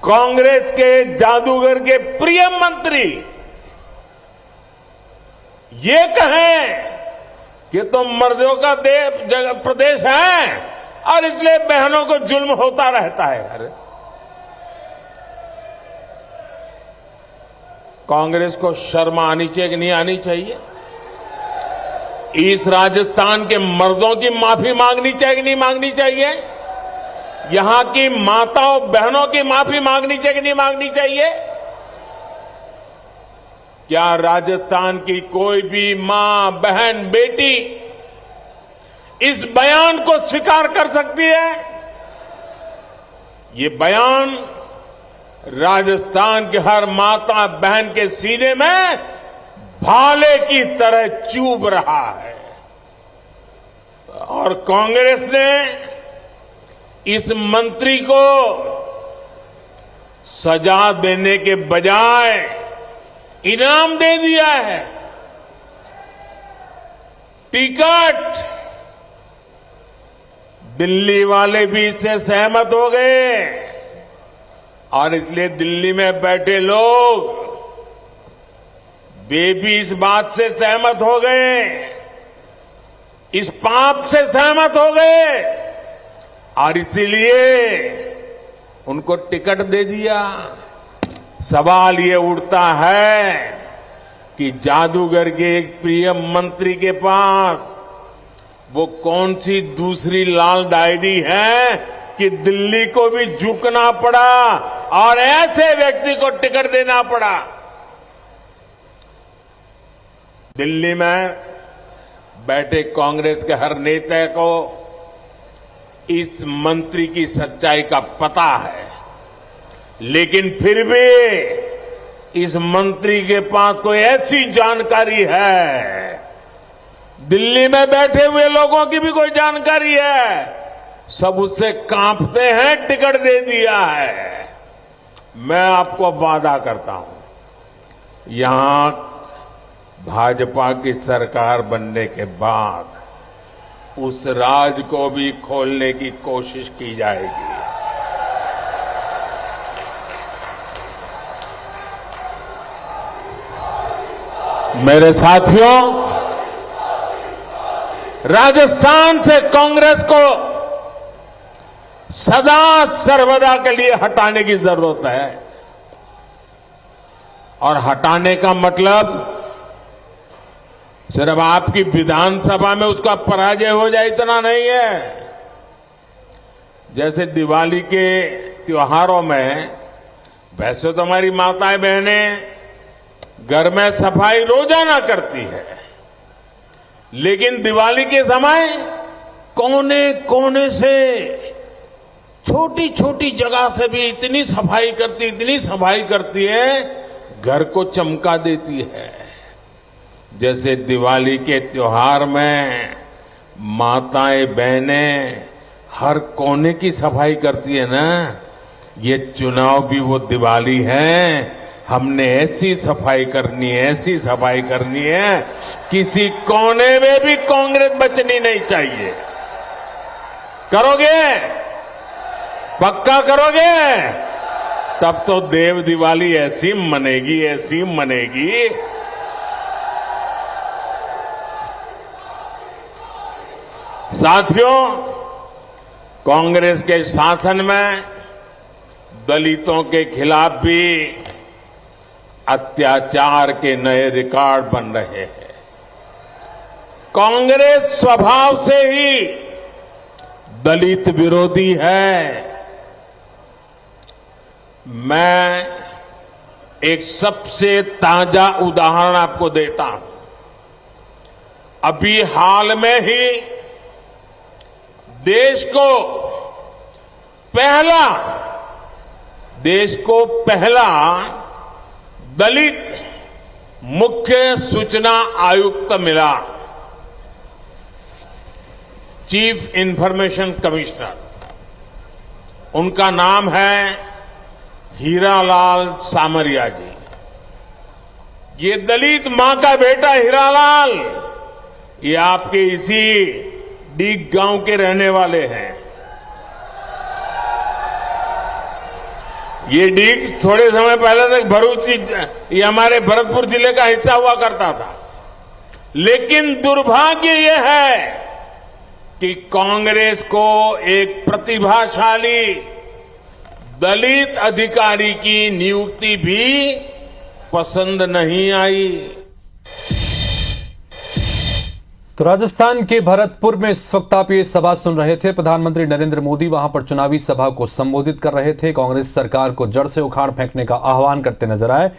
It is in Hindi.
कांग्रेस के जादूगर के प्रिय मंत्री ये कहें कि तो मर्दों का प्रदेश है और इसलिए बहनों को जुल्म होता रहता है। अरे कांग्रेस को शर्म आनी चाहिए कि नहीं आनी चाहिए? इस राजस्थान के मर्दों की माफी मांगनी चाहिए कि नहीं मांगनी चाहिए? यहां की माताओं बहनों की माफी मांगनी चाहिए कि नहीं मांगनी चाहिए? क्या राजस्थान की कोई भी मां, बहन, बेटी इस बयान को स्वीकार कर सकती है? ये बयान राजस्थान के हर माता बहन के सीने में भाले की तरह चुभ रहा है। और कांग्रेस ने इस मंत्री को सजा देने के बजाय इनाम दे दिया है। टिकट दिल्ली वाले भी इससे सहमत हो गए और इसलिए दिल्ली में बैठे लोग वे भी इस बात से सहमत हो गए, इस पाप से सहमत हो गए और इसीलिए उनको टिकट दे दिया। सवाल ये उठता है कि जादूगर के एक प्रिय मंत्री के पास वो कौन सी दूसरी लाल डायरी है कि दिल्ली को भी झुकना पड़ा और ऐसे व्यक्ति को टिकट देना पड़ा। दिल्ली में बैठे कांग्रेस के हर नेता को इस मंत्री की सच्चाई का पता है, लेकिन फिर भी इस मंत्री के पास कोई ऐसी जानकारी है, दिल्ली में बैठे हुए लोगों की भी कोई जानकारी है, सब उससे कांपते हैं, टिकट दे दिया है। मैं आपको वादा करता हूं, यहां भाजपा की सरकार बनने के बाद उस राज को भी खोलने की कोशिश की जाएगी। मेरे साथियों, राजस्थान से कांग्रेस को सदा सर्वदा के लिए हटाने की जरूरत है और हटाने का मतलब सिर्फ आपकी विधानसभा में उसका पराजय हो जाए इतना नहीं है। जैसे दिवाली के त्योहारों में वैसे तो हमारी माताएं बहनें घर में सफाई रोजाना करती है, लेकिन दिवाली के समय कोने कोने से छोटी छोटी जगह से भी इतनी सफाई करती है, घर को चमका देती है। जैसे दिवाली के त्योहार में माताएं बहनें हर कोने की सफाई करती है ना, ये चुनाव भी वो दिवाली है। हमने ऐसी सफाई करनी है, किसी कोने में भी कांग्रेस बचनी नहीं चाहिए। करोगे? पक्का करोगे? तब तो देव दिवाली ऐसी मनेगी। साथियों, कांग्रेस के शासन में दलितों के खिलाफ भी अत्याचार के नए रिकॉर्ड बन रहे हैं। कांग्रेस स्वभाव से ही दलित विरोधी है। मैं एक सबसे ताजा उदाहरण आपको देता हूं। अभी हाल में ही देश को पहला दलित मुख्य सूचना आयुक्त मिला, चीफ इंफॉर्मेशन कमिश्नर। उनका नाम है हीरालाल सामरिया जी। ये दलित मां का बेटा हीरालाल, ये आपके इसी डीग गांव के रहने वाले हैं। ये डीग थोड़े समय पहले तक भरूच, ये हमारे भरतपुर जिले का हिस्सा हुआ करता था। लेकिन दुर्भाग्य यह है कि कांग्रेस को एक प्रतिभाशाली दलित अधिकारी की नियुक्ति भी पसंद नहीं आई। तो राजस्थान के भरतपुर में इस वक्त आप ये सभा सुन रहे थे। प्रधानमंत्री नरेंद्र मोदी वहां पर चुनावी सभा को संबोधित कर रहे थे। कांग्रेस सरकार को जड़ से उखाड़ फेंकने का आह्वान करते नजर आए।